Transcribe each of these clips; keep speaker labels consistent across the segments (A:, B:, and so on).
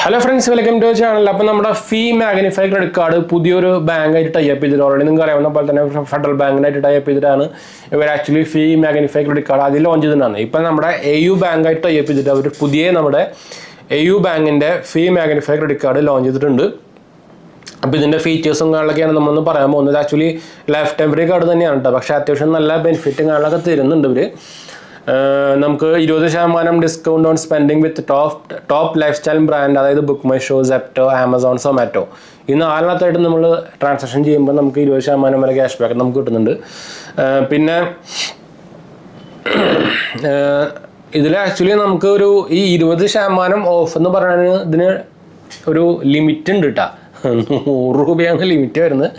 A: Hello friends, welcome to channel. അപ്പോൾ നമ്മുടെ ഫീ magnify credit card പുതിയൊരു ബാങ്കായിട്ട് ടൈപ്പ് ചെയ്തിട്ട് ഓൾറെഡി നിങ്ങൾക്ക് അറിയാവുന്ന പോലെ തന്നെ ഫെഡറൽ ബാങ്കിനായിട്ട് ടൈപ്പ് ചെയ്തിട്ടാണ് ഇവർ ആക്ച്വലി ഫീ മാഗ്നിഫൈ ക്രെഡിറ്റ് കാർഡ് അതിൽ ലോഞ്ച് ചെയ്തിട്ടാണ്. ഇപ്പം നമ്മുടെ AU ബാങ്കായിട്ട് ടൈപ്പ് ചെയ്തിട്ട് അവർ പുതിയ നമ്മുടെ AU ബാങ്കിൻ്റെ ഫീ മാഗ്നിഫൈ ക്രെഡിറ്റ് കാർഡ് ലോഞ്ച് ചെയ്തിട്ടുണ്ട്. അപ്പോൾ ഇതിൻ്റെ ഫീച്ചേഴ്സും കാര്യങ്ങളൊക്കെയാണ് നമ്മളൊന്ന് പറയാൻ പോകുന്നത്. ആക്ച്വലി ലൈഫ് ടെമ്പററി കാർഡ് തന്നെയാണ് കേട്ടോ, പക്ഷേ അത്യാവശ്യം നല്ല ബെനിഫിറ്റും കാര്യങ്ങളൊക്കെ തരുന്നുണ്ട് ഇവർ. നമുക്ക് 20% discount on spending with top lifestyle brand, അതായത് Book My Show, Zepto, Amazon, Zomato. ഈ നാലിനകത്തായിട്ട് നമ്മൾ ട്രാൻസാക്ഷൻ ചെയ്യുമ്പോൾ നമുക്ക് 20% വരെ ക്യാഷ് ബാക്ക് നമുക്ക് കിട്ടുന്നുണ്ട്. പിന്നെ ഇതിൽ ആക്ച്വലി നമുക്ക് ഈ 20% ഓഫ് എന്ന് പറയുന്നത് ഇതിന് ഒരു ലിമിറ്റ് ഉണ്ട് കേട്ടോ. 100 രൂപയാണ് ലിമിറ്റ് വരുന്നത്.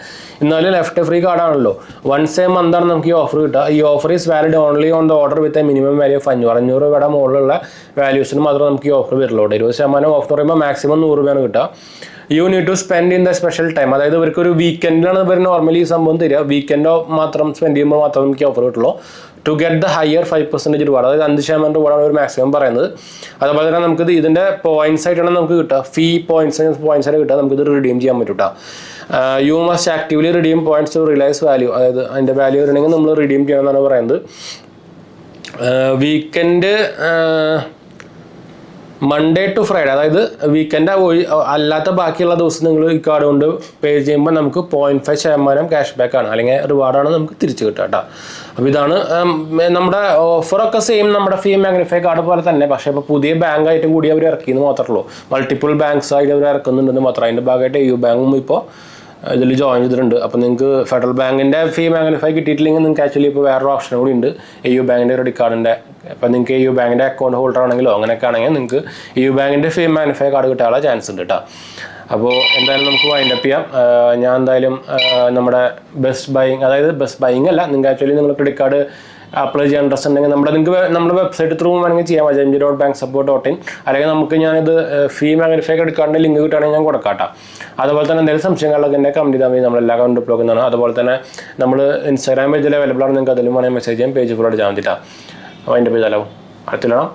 A: എന്നാലും ലെഫ്റ്റ് ഫ്രീ കാർഡാണല്ലോ. വൺസ് എ മന്താണ് നമുക്ക് ഈ ഓഫർ കിട്ടുക. ഈ offer is valid only on the order with a minimum value of 500 രൂപയുടെ മുകളിലുള്ള വാല്യൂസിന് മാത്രമേ നമുക്ക് ഈ ഓഫർ വരുള്ളൂ. 20% ഓഫ് എന്ന് പറയുമ്പോൾ മാക്സിമം 100 രൂപയാണ് കിട്ടുക. You need to spend in the special time, അതായത് ഇവർക്ക് ഒരു വീക്കെൻഡിലാണ് ഇവർ നോർമലി ഈ സംഭവം തരിക. വീക്കെൻഡോ മാത്രം സ്പെൻഡ് ചെയ്യുമ്പോൾ മാത്രമേ നമുക്ക് ഓഫർ കിട്ടുള്ളൂ. To get the higher 5% reward, അതായത് 5% റിവാർഡാണ് ഒരു മാക്സിമം പറയുന്നത്. അതുപോലെ തന്നെ നമുക്ക് ഇതിൻ്റെ പോയിന്റ്സ് ആയിട്ടാണ് നമുക്ക് കിട്ടുക. ഫീ പോയിന്റ്സ് ആയിട്ട് കിട്ടുക. നമുക്കിത് റിഡീം ചെയ്യാൻ പറ്റും കേട്ടോ. You must actively redeem points to realise value, അതായത് അതിൻ്റെ വാല്യൂ വരണമെങ്കിൽ നമ്മൾ റിഡീം ചെയ്യണമെന്നാണ് പറയുന്നത്. വീക്കെൻഡ് മൺഡേ ടു ഫ്രൈഡേ, അതായത് വീക്കെൻഡ് അല്ലാത്ത ബാക്കിയുള്ള ദിവസം നിങ്ങൾ ഈ കാർഡ് കൊണ്ട് പേ ചെയ്യുമ്പോൾ നമുക്ക് 0.5% ക്യാഷ് ബാക്ക് ആണ്, അല്ലെങ്കിൽ റിവാർഡാണ് നമുക്ക് തിരിച്ച് കിട്ടുക കേട്ടോ. അപ്പോൾ ഇതാണ് നമ്മുടെ ഓഫറൊക്കെ സെയിം നമ്മുടെ ഫീ മാഗ്നിഫൈ കാർഡ് പോലെ തന്നെ, പക്ഷേ ഇപ്പോൾ പുതിയ ബാങ്കായിട്ടും കൂടി അവർ ഇറക്കിയെന്ന് മാത്രമേ ഉള്ളൂ. മൾട്ടിപ്പിൾ ബാങ്ക്സ് ആയിട്ട് അവർ ഇറക്കുന്നുണ്ടെന്ന് മാത്രം. അതിൻ്റെ ഭാഗമായിട്ട് AU ബാങ്കും ഇപ്പോൾ ഇതിൽ ജോയിൻ ചെയ്തിട്ടുണ്ട്. അപ്പോൾ നിങ്ങൾക്ക് ഫെഡറൽ ബാങ്കിൻ്റെ ഫീ മാഗ്നിഫൈ കിട്ടിയിട്ടില്ലെങ്കിൽ നിങ്ങൾക്ക് ആക്ച്വലി ഇപ്പോൾ വേറൊരു ഓപ്ഷൻ കൂടി ഉണ്ട്, AU ബാങ്കിൻ്റെ ക്രെഡിറ്റ് കാർഡിൻ്റെ. അപ്പോൾ നിങ്ങൾക്ക് AU ബാങ്കിൻ്റെ അക്കൗണ്ട് ഹോൾഡർ ആണെങ്കിലോ അങ്ങനെയൊക്കെ ആണെങ്കിൽ നിങ്ങൾക്ക് AU ബാങ്കിൻ്റെ ഫീ മാഗ്നിഫൈ കാർഡ് കിട്ടാനുള്ള ചാൻസ് ഉണ്ട് കേട്ടോ. അപ്പോൾ എന്തായാലും നമുക്ക് വൈൻഡപ്പ് ചെയ്യാം. ഞാൻ എന്തായാലും നമ്മുടെ ബെസ്റ്റ് ബൈയിങ് അല്ല, നിങ്ങൾക്ക് ആക്ച്വലി നിങ്ങൾ ക്രെഡിറ്റ് കാർഡ് അപ്ലൈ ചെയ്യാൻ ഇൻട്രസ്റ്റ് ഉണ്ടെങ്കിൽ നമ്മുടെ വെബ്സൈറ്റ് ത്രൂ വേണമെങ്കിൽ ചെയ്യാം, agency.banksupport.in. അല്ലെങ്കിൽ നമുക്ക് ഞാനിത് ഫീ മാഗ്നിഫൈ ക്രെഡിറ്റ് കാർഡിൻ്റെ ലിങ്ക് കിട്ടുകയാണെങ്കിൽ ഞാൻ കൊടുക്കാം. അതുപോലെ തന്നെ എന്തെങ്കിലും സംശയങ്ങളിലൊക്കെ എന്നെ കമൻറ്റ് ചെയ്താൽ മതി, നമ്മളെല്ലാ അക്കൗണ്ട് ബ്ലോഗുന്നതാണ്. അതുപോലെ തന്നെ നമ്മൾ ഇൻസ്റ്റാഗ്രാം പേജിൽ അവൈലബിൾ ആണ്, നിങ്ങൾക്ക് അതിലും വേണമെങ്കിൽ മെസ്സേജ് ചെയ്യാം, പേജ് ഫുള്ളായിട്ട് ചെയ്യാൻ വേണ്ടിയിട്ടാണ്. അപ്പോൾ അതിൻ്റെ പേജ് അല്ലോ അടുത്തില്ലണം.